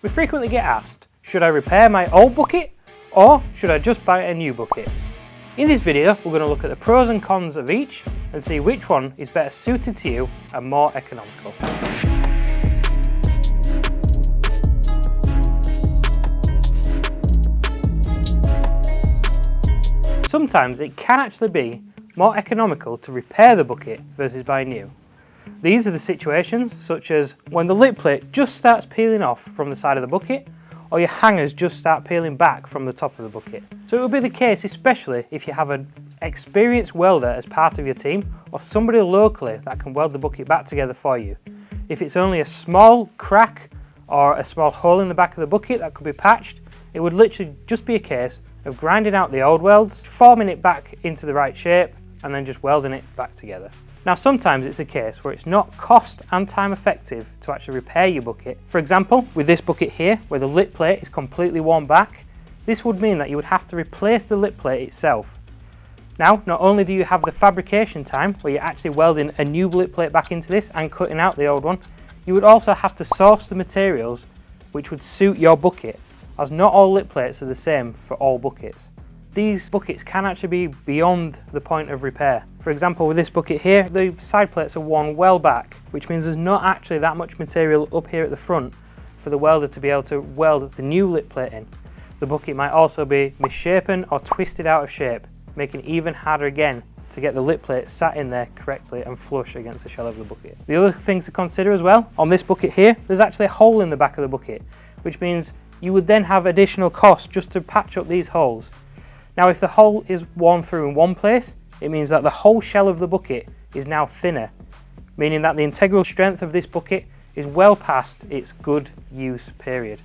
We frequently get asked, should I repair my old bucket or should I just buy a new bucket? In this video we're going to look at the pros and cons of each and see which one is better suited to you and more economical. Sometimes it can actually be more economical to repair the bucket versus buy new. These are the situations such as when the lip plate just starts peeling off from the side of the bucket, or your hangers just start peeling back from the top of the bucket. So it will be the case especially if you have an experienced welder as part of your team or somebody locally that can weld the bucket back together for you. If it's only a small crack or a small hole in the back of the bucket that could be patched, it would literally just be a case of grinding out the old welds, forming it back into the right shape and then just welding it back together. Now sometimes it's a case where it's not cost and time effective to actually repair your bucket. For example, with this bucket here where the lip plate is completely worn back, this would mean that you would have to replace the lip plate itself. Now not only do you have the fabrication time where you're actually welding a new lip plate back into this and cutting out the old one, you would also have to source the materials which would suit your bucket, as not all lip plates are the same for all buckets. These buckets can actually be beyond the point of repair. For example, with this bucket here, the side plates are worn well back, which means there's not actually that much material up here at the front for the welder to be able to weld the new lip plate in. The bucket might also be misshapen or twisted out of shape, making it even harder again to get the lip plate sat in there correctly and flush against the shell of the bucket. The other thing to consider as well, on this bucket here, there's actually a hole in the back of the bucket, which means you would then have additional costs just to patch up these holes. Now if the hole is worn through in one place, it means that the whole shell of the bucket is now thinner, meaning that the integral strength of this bucket is well past its good use period.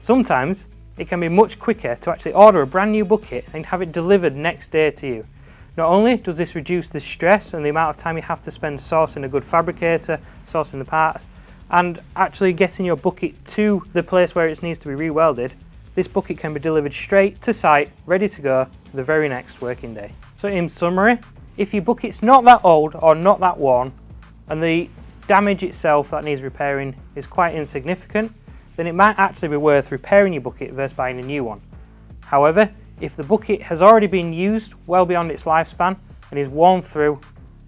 Sometimes it can be much quicker to actually order a brand new bucket and have it delivered next day to you. Not only does this reduce the stress and the amount of time you have to spend sourcing a good fabricator, sourcing the parts, and actually getting your bucket to the place where it needs to be re-welded, this bucket can be delivered straight to site, ready to go the very next working day. So in summary, if your bucket's not that old or not that worn, and the damage itself that needs repairing is quite insignificant, then it might actually be worth repairing your bucket versus buying a new one. However, if the bucket has already been used well beyond its lifespan and is worn through,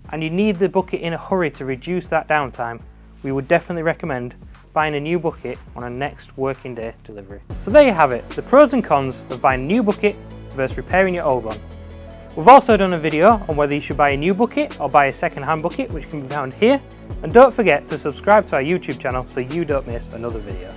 and you need the bucket in a hurry to reduce that downtime, we would definitely recommend buying a new bucket on a next working day delivery. So there you have it, the pros and cons of buying a new bucket versus repairing your old one. We've also done a video on whether you should buy a new bucket or buy a second-hand bucket, which can be found here. And don't forget to subscribe to our YouTube channel so you don't miss another video.